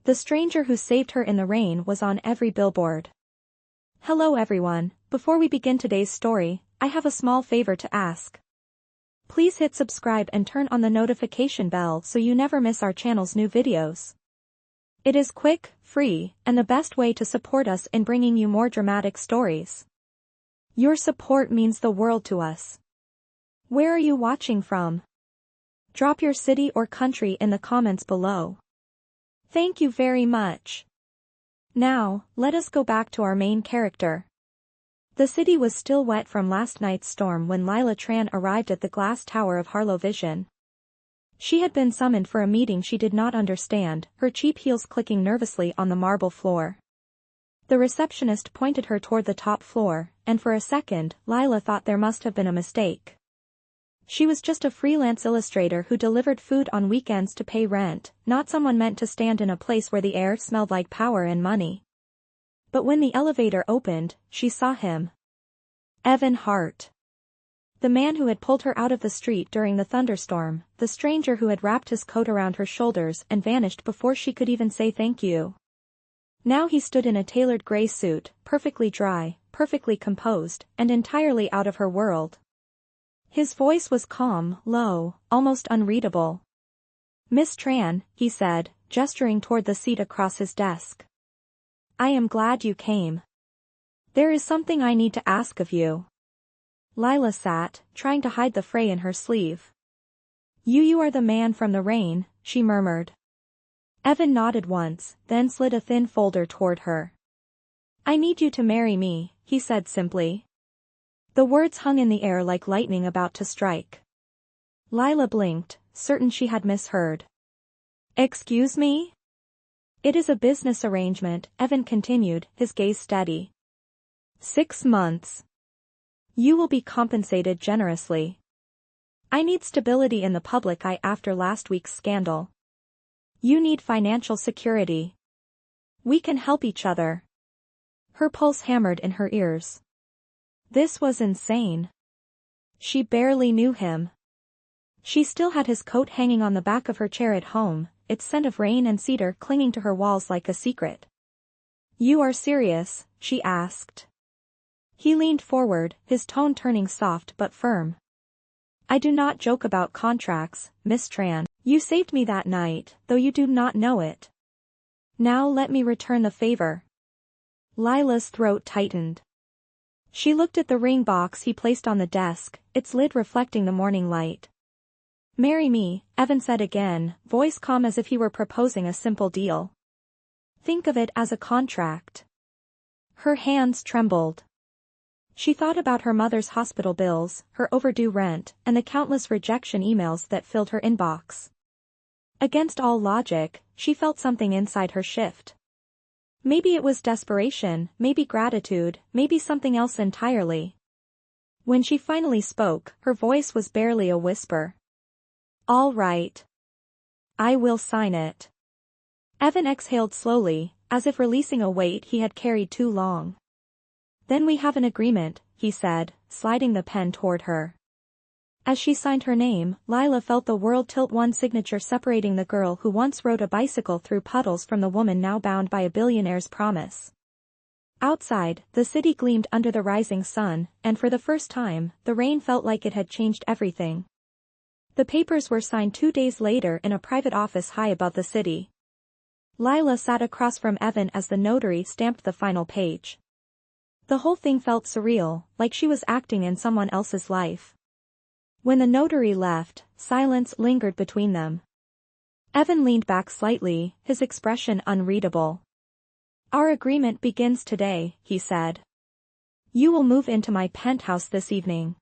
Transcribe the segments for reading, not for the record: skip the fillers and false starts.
The stranger who saved her in the rain was on every billboard. Hello everyone, before we begin today's story, I have a small favor to ask. Please hit subscribe and turn on the notification bell so you never miss our channel's new videos. It is quick, free, and the best way to support us in bringing you more dramatic stories. Your support means the world to us. Where are you watching from? Drop your city or country in the comments below. Thank you very much. Now, let us go back to our main character. The city was still wet from last night's storm when Lila Tran arrived at the glass tower of Harlow Vision. She had been summoned for a meeting she did not understand, her cheap heels clicking nervously on the marble floor. The receptionist pointed her toward the top floor, and for a second, Lila thought there must have been a mistake. She was just a freelance illustrator who delivered food on weekends to pay rent, not someone meant to stand in a place where the air smelled like power and money. But when the elevator opened, she saw him. Evan Hart. The man who had pulled her out of the street during the thunderstorm, the stranger who had wrapped his coat around her shoulders and vanished before she could even say thank you. Now he stood in a tailored gray suit, perfectly dry, perfectly composed, and entirely out of her world. His voice was calm, low, almost unreadable. "Miss Tran," he said, gesturing toward the seat across his desk. "I am glad you came. There is something I need to ask of you." Lila sat, trying to hide the fray in her sleeve. You are the man from the rain," she murmured. Evan nodded once, then slid a thin folder toward her. "I need you to marry me," he said simply. The words hung in the air like lightning about to strike. Lila blinked, certain she had misheard. "Excuse me?" "It is a business arrangement," Evan continued, his gaze steady. 6 months. You will be compensated generously. I need stability in the public eye after last week's scandal. You need financial security. We can help each other." Her pulse hammered in her ears. This was insane. She barely knew him. She still had his coat hanging on the back of her chair at home, its scent of rain and cedar clinging to her walls like a secret. "You are serious?" she asked. He leaned forward, his tone turning soft but firm. "I do not joke about contracts, Miss Tran. You saved me that night, though you do not know it. Now let me return the favor." Lila's throat tightened. She looked at the ring box he placed on the desk, its lid reflecting the morning light. "Marry me," Evan said again, voice calm as if he were proposing a simple deal. "Think of it as a contract." Her hands trembled. She thought about her mother's hospital bills, her overdue rent, and the countless rejection emails that filled her inbox. Against all logic, she felt something inside her shift. Maybe it was desperation, maybe gratitude, maybe something else entirely. When she finally spoke, her voice was barely a whisper. "All right. I will sign it." Evan exhaled slowly, as if releasing a weight he had carried too long. "Then we have an agreement," he said, sliding the pen toward her. As she signed her name, Lila felt the world tilt, one signature separating the girl who once rode a bicycle through puddles from the woman now bound by a billionaire's promise. Outside, the city gleamed under the rising sun, and for the first time, the rain felt like it had changed everything. The papers were signed 2 days later in a private office high above the city. Lila sat across from Evan as the notary stamped the final page. The whole thing felt surreal, like she was acting in someone else's life. When the notary left, silence lingered between them. Evan leaned back slightly, his expression unreadable. "Our agreement begins today," he said. "You will move into my penthouse this evening.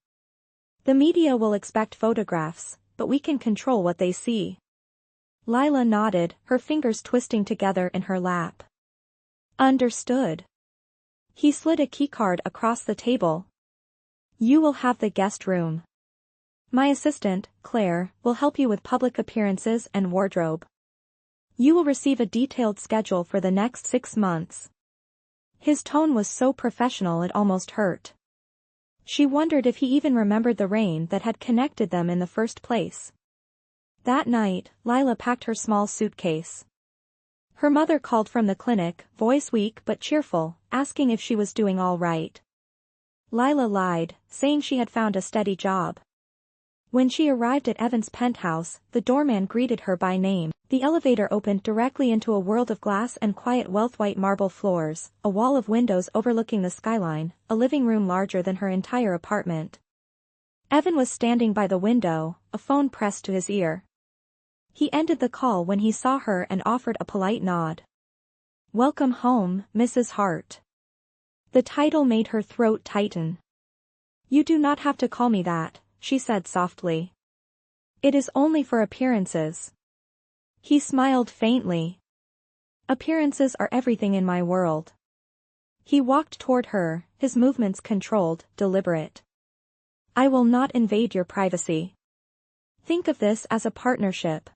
The media will expect photographs, but we can control what they see." Lila nodded, her fingers twisting together in her lap. "Understood." He slid a keycard across the table. "You will have the guest room. My assistant, Claire, will help you with public appearances and wardrobe. You will receive a detailed schedule for the next 6 months." His tone was so professional it almost hurt. She wondered if he even remembered the rain that had connected them in the first place. That night, Lila packed her small suitcase. Her mother called from the clinic, voice weak but cheerful, asking if she was doing all right. Lila lied, saying she had found a steady job. When she arrived at Evan's penthouse, the doorman greeted her by name. The elevator opened directly into a world of glass and quiet white marble floors, a wall of windows overlooking the skyline, a living room larger than her entire apartment. Evan was standing by the window, a phone pressed to his ear. He ended the call when he saw her and offered a polite nod. "Welcome home, Mrs. Hart." The title made her throat tighten. "You do not have to call me that," she said softly. "It is only for appearances." He smiled faintly. "Appearances are everything in my world." He walked toward her, his movements controlled, deliberate. "I will not invade your privacy. Think of this as a partnership.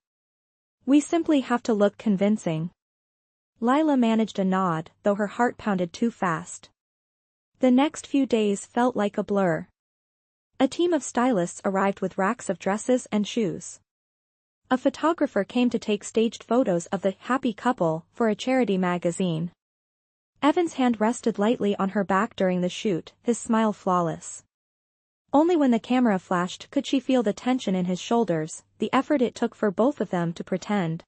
We simply have to look convincing." Lila managed a nod, though her heart pounded too fast. The next few days felt like a blur. A team of stylists arrived with racks of dresses and shoes. A photographer came to take staged photos of the happy couple for a charity magazine. Evan's hand rested lightly on her back during the shoot, his smile flawless. Only when the camera flashed could she feel the tension in his shoulders, the effort it took for both of them to pretend.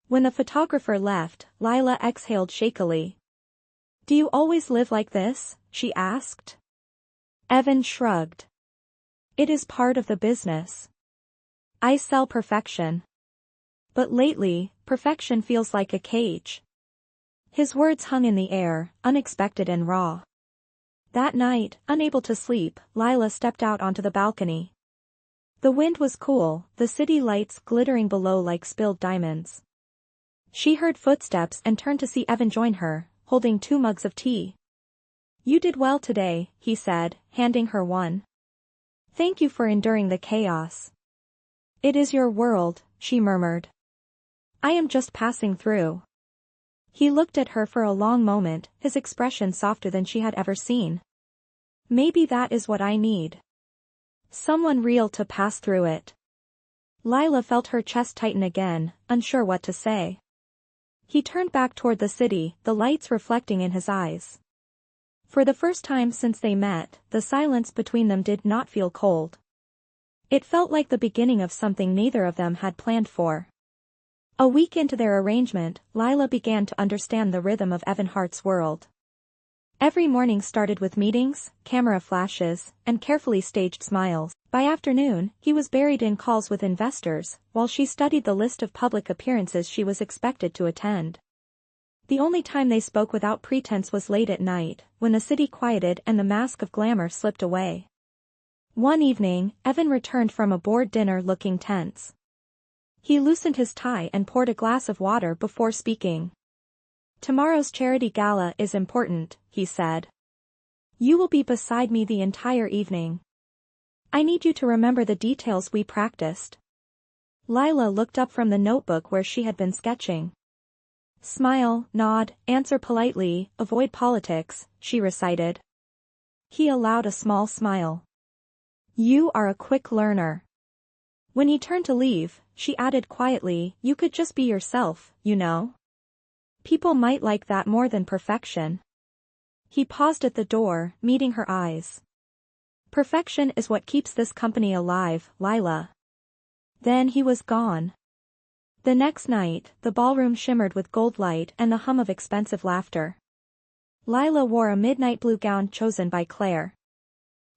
When the photographer left, Lila exhaled shakily. "Do you always live like this?" she asked. Evan shrugged. "It is part of the business. I sell perfection. But lately, perfection feels like a cage." His words hung in the air, unexpected and raw. That night, unable to sleep, Lila stepped out onto the balcony. The wind was cool, the city lights glittering below like spilled diamonds. She heard footsteps and turned to see Evan join her, holding 2 mugs of tea. "You did well today," he said, handing her one. "Thank you for enduring the chaos." "It is your world," she murmured. "I am just passing through." He looked at her for a long moment, his expression softer than she had ever seen. "Maybe that is what I need. Someone real to pass through it." Lila felt her chest tighten again, unsure what to say. He turned back toward the city, the lights reflecting in his eyes. For the first time since they met, the silence between them did not feel cold. It felt like the beginning of something neither of them had planned for. A week into their arrangement, Lila began to understand the rhythm of Evan Hart's world. Every morning started with meetings, camera flashes, and carefully staged smiles. By afternoon, he was buried in calls with investors, while she studied the list of public appearances she was expected to attend. The only time they spoke without pretense was late at night, when the city quieted and the mask of glamour slipped away. One evening, Evan returned from a board dinner looking tense. He loosened his tie and poured a glass of water before speaking. "Tomorrow's charity gala is important," he said. "You will be beside me the entire evening. I need you to remember the details we practiced." Lila looked up from the notebook where she had been sketching. "Smile, nod, answer politely, avoid politics," she recited. He allowed a small smile. "You are a quick learner." When he turned to leave, she added quietly, "You could just be yourself, you know. People might like that more than perfection." He paused at the door, meeting her eyes. "Perfection is what keeps this company alive, Lila." Then he was gone. The next night, the ballroom shimmered with gold light and the hum of expensive laughter. Lila wore a midnight blue gown chosen by Claire.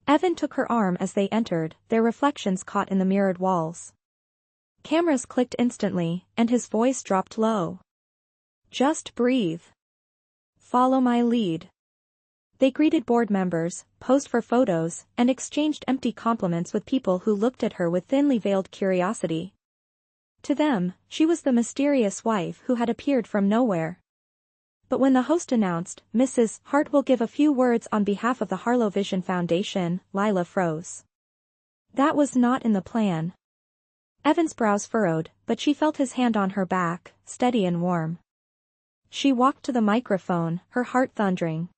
Evan took her arm as they entered, their reflections caught in the mirrored walls. Cameras clicked instantly, and his voice dropped low. "Just breathe. Follow my lead." They greeted board members, posed for photos, and exchanged empty compliments with people who looked at her with thinly veiled curiosity. To them, she was the mysterious wife who had appeared from nowhere. But when the host announced, "Mrs. Hart will give a few words on behalf of the Harlow Vision Foundation," Lila froze. That was not in the plan. Evan's brows furrowed, but she felt his hand on her back, steady and warm. She walked to the microphone, her heart thundering.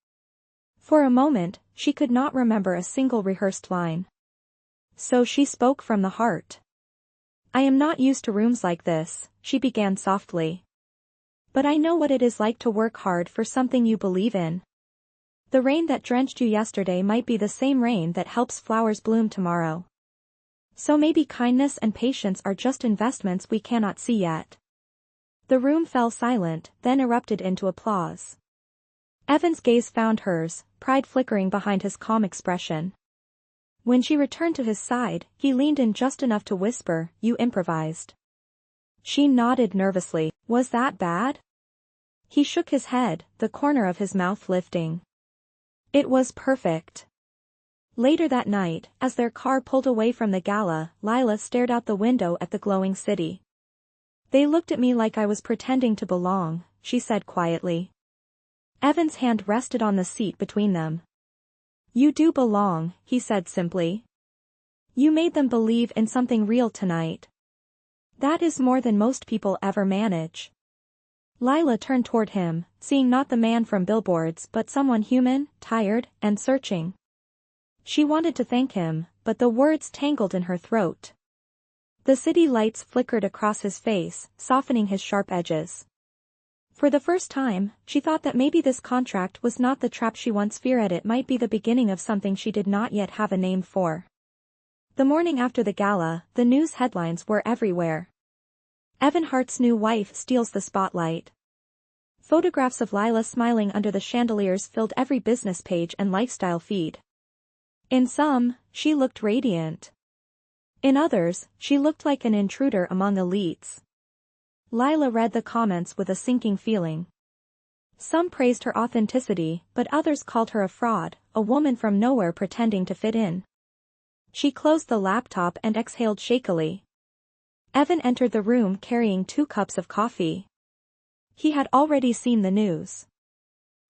For a moment, she could not remember a single rehearsed line. So she spoke from the heart. "I am not used to rooms like this," she began softly. But I know what it is like to work hard for something you believe in. The rain that drenched you yesterday might be the same rain that helps flowers bloom tomorrow. So maybe kindness and patience are just investments we cannot see yet." The room fell silent, then erupted into applause. Evan's gaze found hers, pride flickering behind his calm expression. When she returned to his side, he leaned in just enough to whisper, "You improvised." She nodded nervously. "Was that bad?" He shook his head, the corner of his mouth lifting. "It was perfect." Later that night, as their car pulled away from the gala, Lila stared out the window at the glowing city. "They looked at me like I was pretending to belong," she said quietly. Evan's hand rested on the seat between them. "You do belong," he said simply. "You made them believe in something real tonight. That is more than most people ever manage." Lila turned toward him, seeing not the man from billboards but someone human, tired, and searching. She wanted to thank him, but the words tangled in her throat. The city lights flickered across his face, softening his sharp edges. For the first time, she thought that maybe this contract was not the trap she once feared. It might be the beginning of something she did not yet have a name for. The morning after the gala, the news headlines were everywhere. Evan Hart's new wife steals the spotlight. Photographs of Lila smiling under the chandeliers filled every business page and lifestyle feed. In some, she looked radiant. In others, she looked like an intruder among elites. Lila read the comments with a sinking feeling. Some praised her authenticity, but others called her a fraud, a woman from nowhere pretending to fit in. She closed the laptop and exhaled shakily. Evan entered the room carrying 2 cups of coffee. He had already seen the news.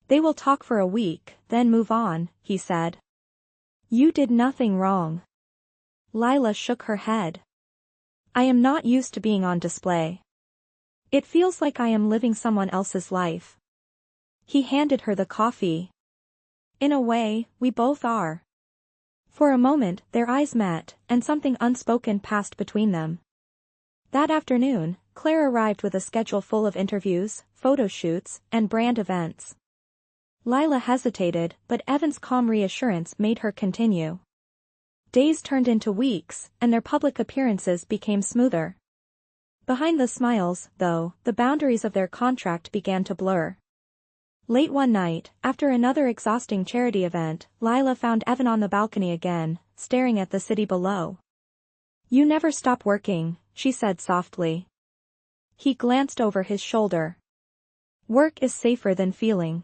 "They will talk for a week, then move on," he said. "You did nothing wrong." Lila shook her head. "I am not used to being on display. It feels like I am living someone else's life." He handed her the coffee. "In a way, we both are." For a moment, their eyes met, and something unspoken passed between them. That afternoon, Claire arrived with a schedule full of interviews, photo shoots, and brand events. Lila hesitated, but Evan's calm reassurance made her continue. Days turned into weeks, and their public appearances became smoother. Behind the smiles, though, the boundaries of their contract began to blur. Late one night, after another exhausting charity event, Lila found Evan on the balcony again, staring at the city below. "You never stop working," she said softly. He glanced over his shoulder. "Work is safer than feeling."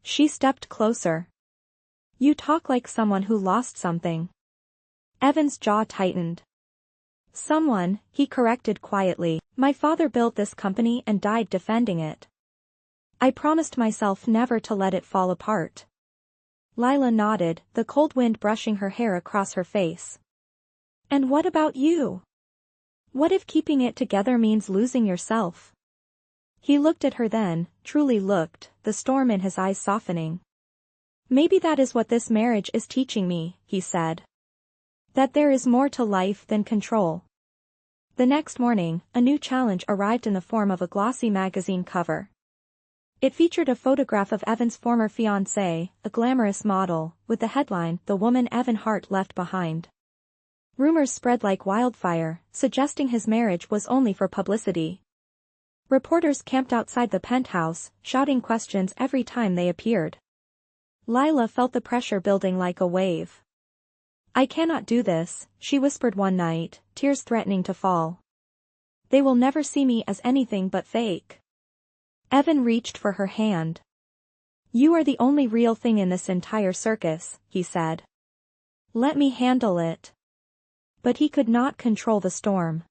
She stepped closer. "You talk like someone who lost something." Evan's jaw tightened. "Someone," he corrected quietly. "My father built this company and died defending it. I promised myself never to let it fall apart." Lila nodded, the cold wind brushing her hair across her face. "And what about you? What if keeping it together means losing yourself?" He looked at her then, truly looked, the storm in his eyes softening. "Maybe that is what this marriage is teaching me," he said. "That there is more to life than control." The next morning, a new challenge arrived in the form of a glossy magazine cover. It featured a photograph of Evan's former fiancée, a glamorous model, with the headline, "The Woman Evan Hart Left Behind." Rumors spread like wildfire, suggesting his marriage was only for publicity. Reporters camped outside the penthouse, shouting questions every time they appeared. Lila felt the pressure building like a wave. "I cannot do this," she whispered one night, tears threatening to fall. "They will never see me as anything but fake." Evan reached for her hand. "You are the only real thing in this entire circus," he said. "Let me handle it." But he could not control the storm.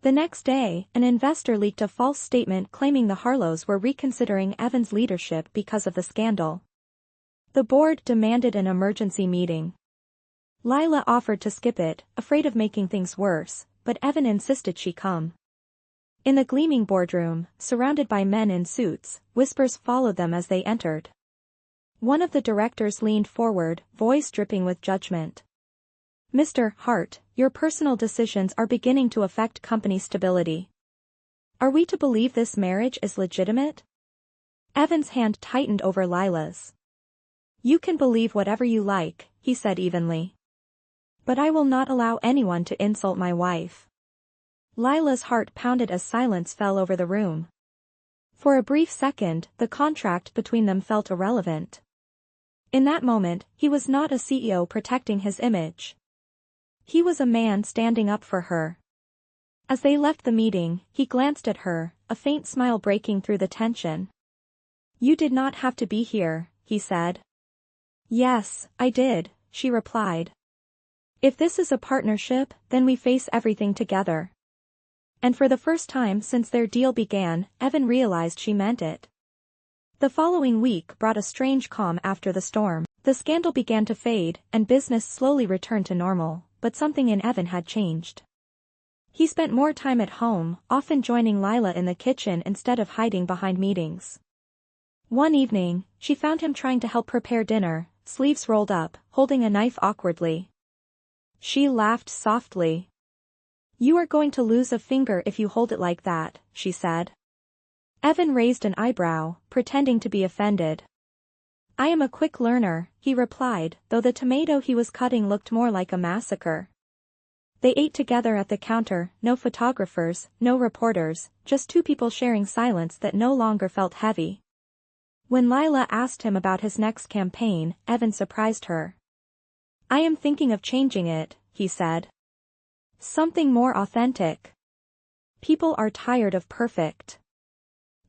The next day, an investor leaked a false statement claiming the Harlows were reconsidering Evan's leadership because of the scandal. The board demanded an emergency meeting. Lila offered to skip it, afraid of making things worse, but Evan insisted she come. In the gleaming boardroom, surrounded by men in suits, whispers followed them as they entered. One of the directors leaned forward, voice dripping with judgment. "Mr. Hart, your personal decisions are beginning to affect company stability." Are we to believe this marriage is legitimate? Evan's hand tightened over Lila's. You can believe whatever you like, he said evenly. But I will not allow anyone to insult my wife. Lila's heart pounded as silence fell over the room. For a brief second, the contract between them felt irrelevant. In that moment, he was not a CEO protecting his image. He was a man standing up for her. As they left the meeting, he glanced at her, a faint smile breaking through the tension. You did not have to be here, he said. Yes, I did, she replied. If this is a partnership, then we face everything together. And for the first time since their deal began, Evan realized she meant it. The following week brought a strange calm after the storm. The scandal began to fade, and business slowly returned to normal, but something in Evan had changed. He spent more time at home, often joining Lila in the kitchen instead of hiding behind meetings. One evening, she found him trying to help prepare dinner, sleeves rolled up, holding a knife awkwardly. She laughed softly. You are going to lose a finger if you hold it like that, she said. Evan raised an eyebrow, pretending to be offended. I am a quick learner, he replied, though the tomato he was cutting looked more like a massacre. They ate together at the counter, no photographers, no reporters, just two people sharing silence that no longer felt heavy. When Lila asked him about his next campaign, Evan surprised her. I am thinking of changing it, he said. Something more authentic. People are tired of perfect.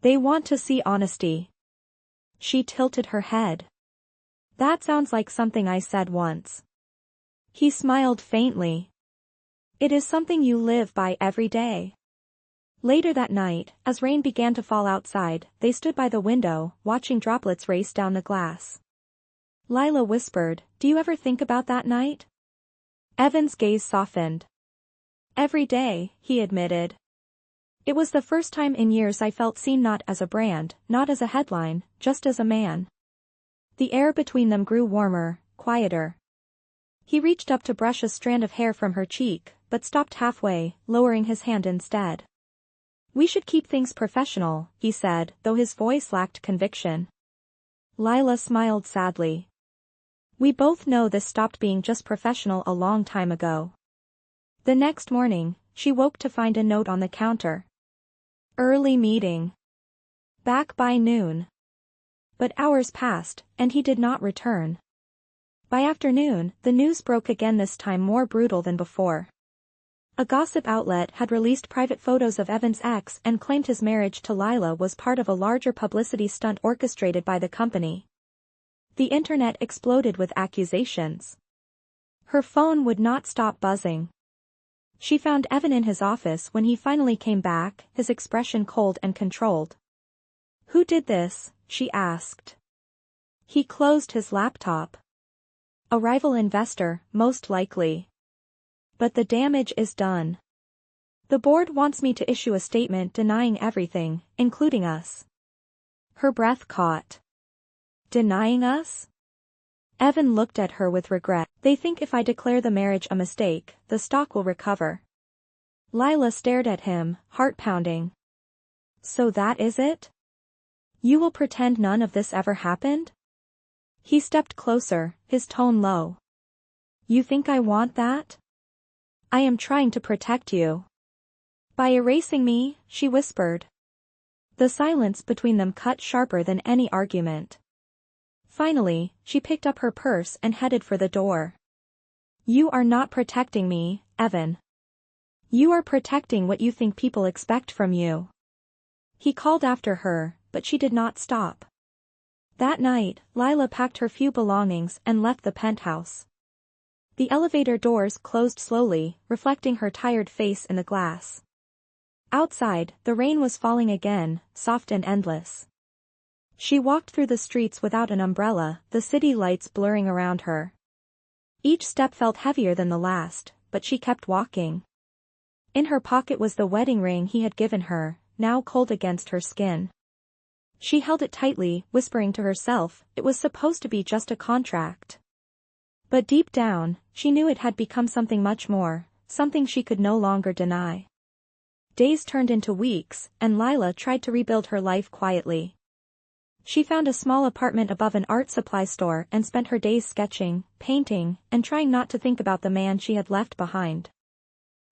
They want to see honesty. She tilted her head. That sounds like something I said once. He smiled faintly. It is something you live by every day. Later that night, as rain began to fall outside, they stood by the window, watching droplets race down the glass. Lila whispered, Do you ever think about that night? Evan's gaze softened. Every day, he admitted. It was the first time in years I felt seen, not as a brand, not as a headline, just as a man. The air between them grew warmer, quieter. He reached up to brush a strand of hair from her cheek, but stopped halfway, lowering his hand instead. We should keep things professional, he said, though his voice lacked conviction. Lila smiled sadly. We both know this stopped being just professional a long time ago. The next morning, she woke to find a note on the counter. Early meeting. Back by noon. But hours passed, and he did not return. By afternoon, the news broke again, this time more brutal than before. A gossip outlet had released private photos of Evan's ex and claimed his marriage to Lila was part of a larger publicity stunt orchestrated by the company. The internet exploded with accusations. Her phone would not stop buzzing. She found Evan in his office when he finally came back, his expression cold and controlled. Who did this? She asked. He closed his laptop. A rival investor, most likely. But the damage is done. The board wants me to issue a statement denying everything, including us. Her breath caught. Denying us? Evan looked at her with regret. They think if I declare the marriage a mistake, the stock will recover. Lila stared at him, heart pounding. So that is it? You will pretend none of this ever happened? He stepped closer, his tone low. You think I want that? I am trying to protect you. By erasing me, she whispered. The silence between them cut sharper than any argument. Finally, she picked up her purse and headed for the door. You are not protecting me, Evan. You are protecting what you think people expect from you. He called after her, but she did not stop. That night, Lila packed her few belongings and left the penthouse. The elevator doors closed slowly, reflecting her tired face in the glass. Outside, the rain was falling again, soft and endless. She walked through the streets without an umbrella, the city lights blurring around her. Each step felt heavier than the last, but she kept walking. In her pocket was the wedding ring he had given her, now cold against her skin. She held it tightly, whispering to herself, it was supposed to be just a contract. But deep down, she knew it had become something much more, something she could no longer deny. Days turned into weeks, and Lila tried to rebuild her life quietly. She found a small apartment above an art supply store and spent her days sketching, painting, and trying not to think about the man she had left behind.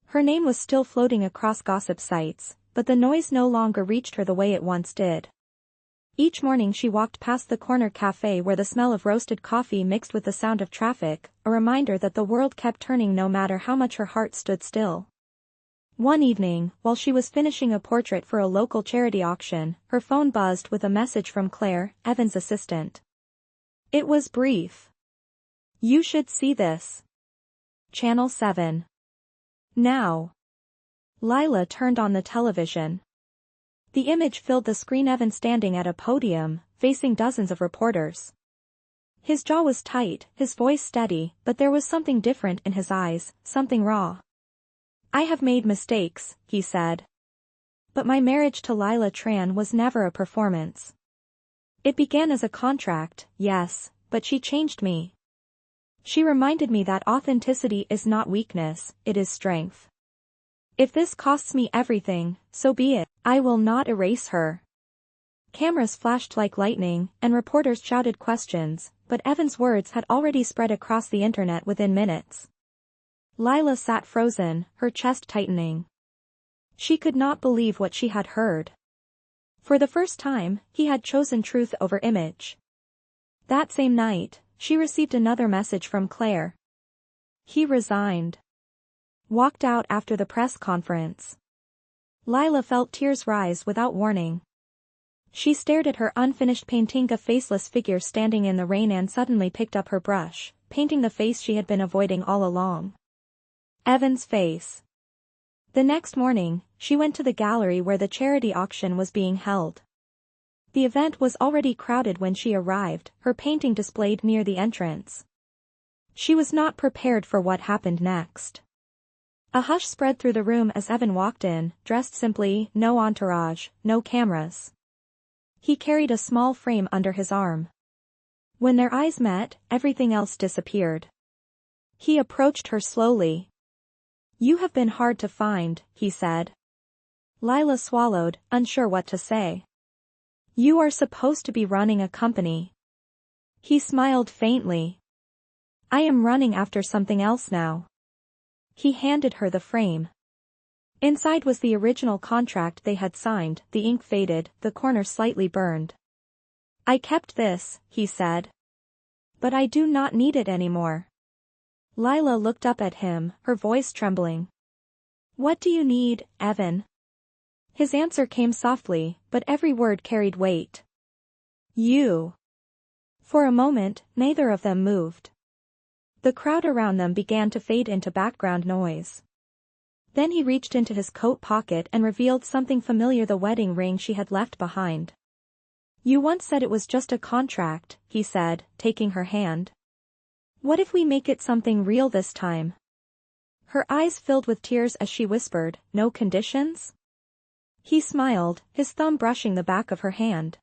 Her name was still floating across gossip sites, but the noise no longer reached her the way it once did. Each morning she walked past the corner cafe where the smell of roasted coffee mixed with the sound of traffic, a reminder that the world kept turning no matter how much her heart stood still. One evening, while she was finishing a portrait for a local charity auction, her phone buzzed with a message from Claire, Evan's assistant. It was brief. "You should see this. Channel 7. Now." Lila turned on the television. The image filled the screen. Evan standing at a podium, facing dozens of reporters. His jaw was tight, his voice steady, but there was something different in his eyes, something raw. "I have made mistakes," he said. "But my marriage to Lila Tran was never a performance. It began as a contract, yes, but she changed me. She reminded me that authenticity is not weakness, it is strength. If this costs me everything, so be it. I will not erase her." Cameras flashed like lightning, and reporters shouted questions, but Evan's words had already spread across the internet within minutes. Lila sat frozen, her chest tightening. She could not believe what she had heard. For the first time, he had chosen truth over image. That same night, she received another message from Claire. He resigned. Walked out after the press conference. Lila felt tears rise without warning. She stared at her unfinished painting, a faceless figure standing in the rain, and suddenly picked up her brush, painting the face she had been avoiding all along. Evan's face. The next morning, she went to the gallery where the charity auction was being held. The event was already crowded when she arrived, her painting displayed near the entrance. She was not prepared for what happened next. A hush spread through the room as Evan walked in, dressed simply, no entourage, no cameras. He carried a small frame under his arm. When their eyes met, everything else disappeared. He approached her slowly. "You have been hard to find," he said. Lila swallowed, unsure what to say. "You are supposed to be running a company." He smiled faintly. "I am running after something else now." He handed her the frame. Inside was the original contract they had signed, the ink faded, the corner slightly burned. "I kept this," he said. "But I do not need it anymore." Lila looked up at him, her voice trembling. "What do you need, Evan?" His answer came softly, but every word carried weight. "You." For a moment, neither of them moved. The crowd around them began to fade into background noise. Then he reached into his coat pocket and revealed something familiar, the wedding ring she had left behind. "You once said it was just a contract," he said, taking her hand. "What if we make it something real this time?" Her eyes filled with tears as she whispered, "No conditions?" He smiled, his thumb brushing the back of her hand.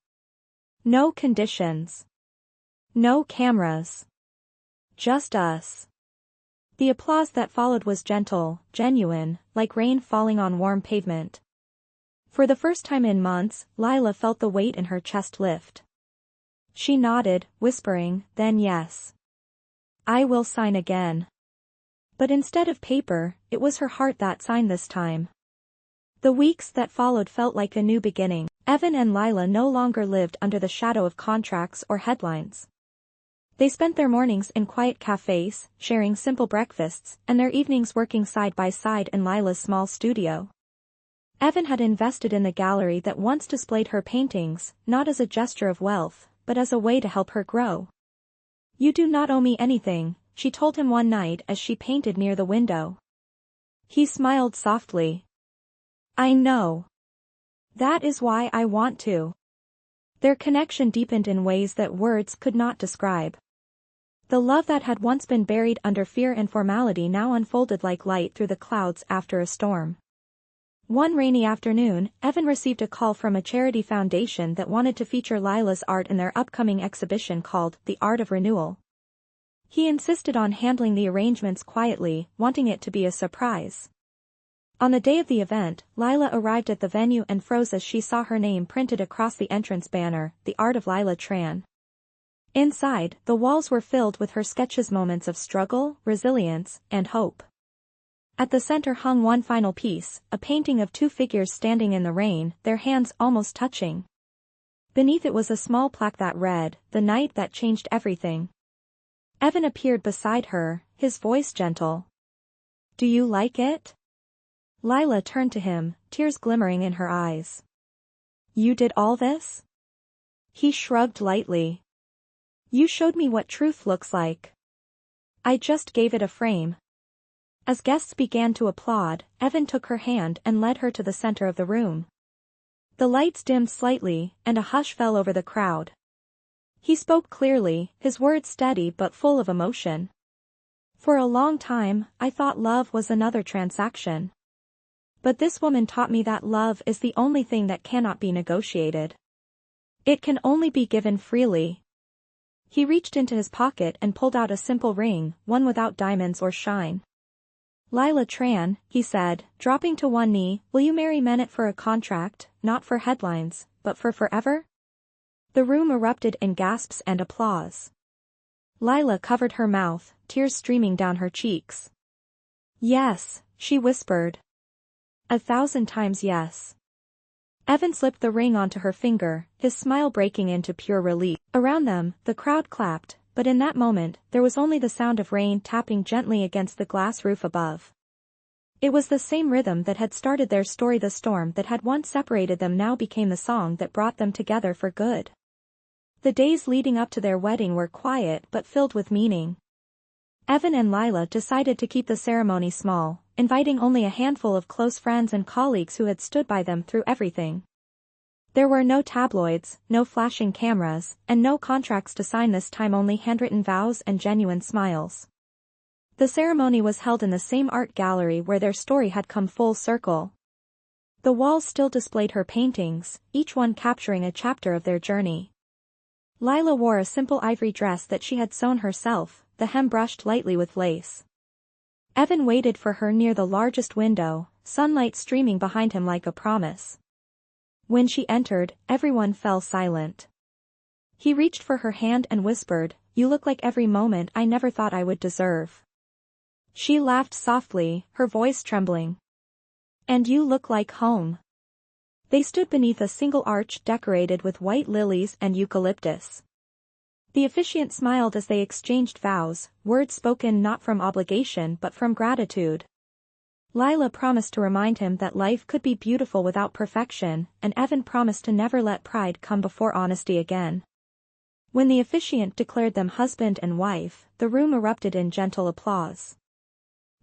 "No conditions. No cameras. Just us." The applause that followed was gentle, genuine, like rain falling on warm pavement. For the first time in months, Lila felt the weight in her chest lift. She nodded, whispering, "Then yes. I will sign again." But instead of paper, it was her heart that signed this time. The weeks that followed felt like a new beginning. Evan and Lila no longer lived under the shadow of contracts or headlines. They spent their mornings in quiet cafes, sharing simple breakfasts, and their evenings working side by side in Lila's small studio. Evan had invested in the gallery that once displayed her paintings, not as a gesture of wealth, but as a way to help her grow. "You do not owe me anything," she told him one night as she painted near the window. He smiled softly. "I know. That is why I want to." Their connection deepened in ways that words could not describe. The love that had once been buried under fear and formality now unfolded like light through the clouds after a storm. One rainy afternoon, Evan received a call from a charity foundation that wanted to feature Lila's art in their upcoming exhibition called The Art of Renewal. He insisted on handling the arrangements quietly, wanting it to be a surprise. On the day of the event, Lila arrived at the venue and froze as she saw her name printed across the entrance banner, The Art of Lila Tran. Inside, the walls were filled with her sketches, moments of struggle, resilience, and hope. At the center hung one final piece, a painting of two figures standing in the rain, their hands almost touching. Beneath it was a small plaque that read, "The night that changed everything." Evan appeared beside her, his voice gentle. "Do you like it?" Lila turned to him, tears glimmering in her eyes. "You did all this?" He shrugged lightly. "You showed me what truth looks like. I just gave it a frame." As guests began to applaud, Evan took her hand and led her to the center of the room. The lights dimmed slightly, and a hush fell over the crowd. He spoke clearly, his words steady but full of emotion. "For a long time, I thought love was another transaction. But this woman taught me that love is the only thing that cannot be negotiated. It can only be given freely." He reached into his pocket and pulled out a simple ring, one without diamonds or shine. "Lila Tran," he said, dropping to one knee, "will you marry Menet for a contract, not for headlines, but for forever?" The room erupted in gasps and applause. Lila covered her mouth, tears streaming down her cheeks. "Yes," she whispered. 1,000 times yes." Evan slipped the ring onto her finger, his smile breaking into pure relief. Around them, the crowd clapped, but in that moment, there was only the sound of rain tapping gently against the glass roof above. It was the same rhythm that had started their story. The storm that had once separated them now became the song that brought them together for good. The days leading up to their wedding were quiet but filled with meaning. Evan and Lila decided to keep the ceremony small, inviting only a handful of close friends and colleagues who had stood by them through everything. There were no tabloids, no flashing cameras, and no contracts to sign this time, only handwritten vows and genuine smiles. The ceremony was held in the same art gallery where their story had come full circle. The walls still displayed her paintings, each one capturing a chapter of their journey. Lila wore a simple ivory dress that she had sewn herself, the hem brushed lightly with lace. Evan waited for her near the largest window, sunlight streaming behind him like a promise. When she entered, everyone fell silent. He reached for her hand and whispered, "You look like every moment I never thought I would deserve." She laughed softly, her voice trembling. "And you look like home." They stood beneath a single arch decorated with white lilies and eucalyptus. The officiant smiled as they exchanged vows, words spoken not from obligation but from gratitude. Lila promised to remind him that life could be beautiful without perfection, and Evan promised to never let pride come before honesty again. When the officiant declared them husband and wife, the room erupted in gentle applause.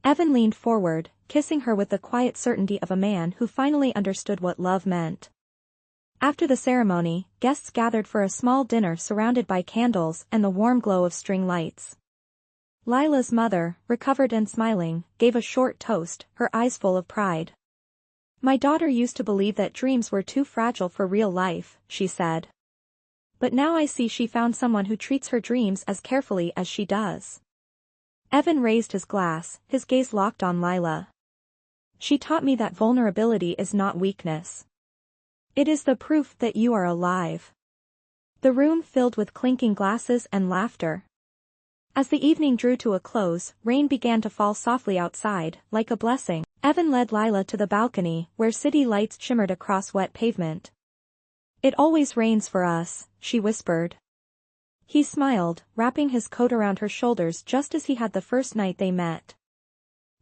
Evan leaned forward, kissing her with the quiet certainty of a man who finally understood what love meant. After the ceremony, guests gathered for a small dinner surrounded by candles and the warm glow of string lights. Lila's mother, recovered and smiling, gave a short toast, her eyes full of pride. "My daughter used to believe that dreams were too fragile for real life," she said. "But now I see she found someone who treats her dreams as carefully as she does." Evan raised his glass, his gaze locked on Lila. "She taught me that vulnerability is not weakness. It is the proof that you are alive." The room filled with clinking glasses and laughter. As the evening drew to a close, rain began to fall softly outside, like a blessing. Evan led Lila to the balcony, where city lights shimmered across wet pavement. "It always rains for us," she whispered. He smiled, wrapping his coat around her shoulders just as he had the first night they met.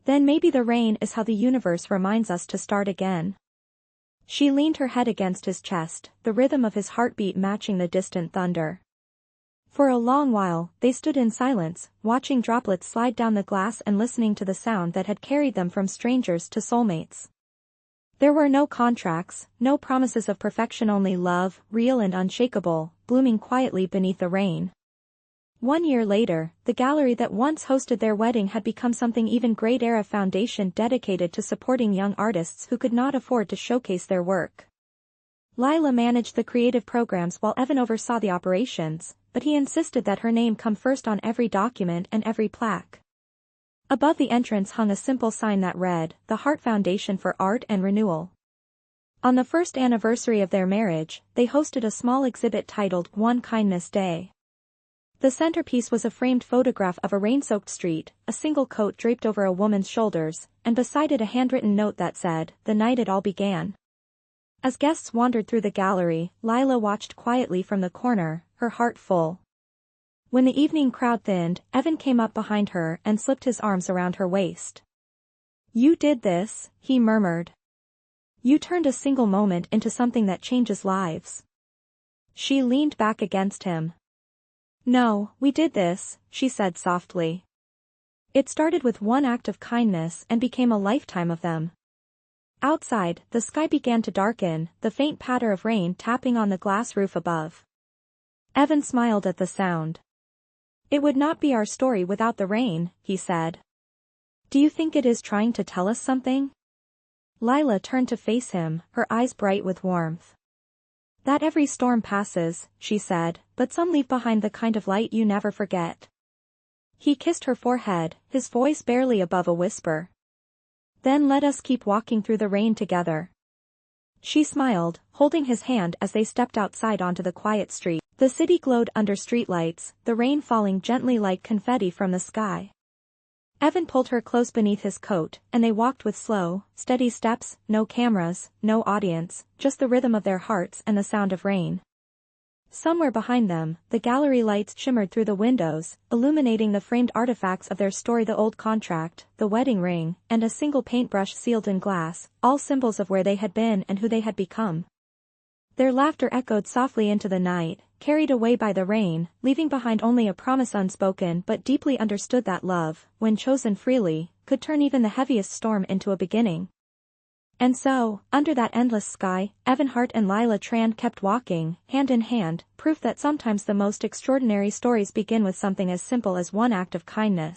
"Then maybe the rain is how the universe reminds us to start again." She leaned her head against his chest, the rhythm of his heartbeat matching the distant thunder. For a long while, they stood in silence, watching droplets slide down the glass and listening to the sound that had carried them from strangers to soulmates. There were no contracts, no promises of perfection, only love, real and unshakable, blooming quietly beneath the rain. 1 year later, the gallery that once hosted their wedding had become something even greater, a foundation dedicated to supporting young artists who could not afford to showcase their work. Lila managed the creative programs while Evan oversaw the operations, but he insisted that her name come first on every document and every plaque. Above the entrance hung a simple sign that read, "The Heart Foundation for Art and Renewal." On the first anniversary of their marriage, they hosted a small exhibit titled One Kindness Day. The centerpiece was a framed photograph of a rain-soaked street, a single coat draped over a woman's shoulders, and beside it a handwritten note that said, "The night it all began." As guests wandered through the gallery, Lila watched quietly from the corner, her heart full. When the evening crowd thinned, Evan came up behind her and slipped his arms around her waist. "You did this," he murmured. "You turned a single moment into something that changes lives." She leaned back against him. "No, we did this," she said softly. "It started with one act of kindness and became a lifetime of them." Outside, the sky began to darken, the faint patter of rain tapping on the glass roof above. Evan smiled at the sound. "It would not be our story without the rain," he said. "Do you think it is trying to tell us something?" Lila turned to face him, her eyes bright with warmth. "That every storm passes," she said, "but some leave behind the kind of light you never forget." He kissed her forehead, his voice barely above a whisper. "Then let us keep walking through the rain together." She smiled, holding his hand as they stepped outside onto the quiet street. The city glowed under streetlights, the rain falling gently like confetti from the sky. Evan pulled her close beneath his coat, and they walked with slow, steady steps, no cameras, no audience, just the rhythm of their hearts and the sound of rain. Somewhere behind them, the gallery lights shimmered through the windows, illuminating the framed artifacts of their story: the old contract, the wedding ring, and a single paintbrush sealed in glass, all symbols of where they had been and who they had become. Their laughter echoed softly into the night, carried away by the rain, leaving behind only a promise unspoken but deeply understood that love, when chosen freely, could turn even the heaviest storm into a beginning. And so, under that endless sky, Evan Hart and Lila Tran kept walking, hand in hand, proof that sometimes the most extraordinary stories begin with something as simple as one act of kindness.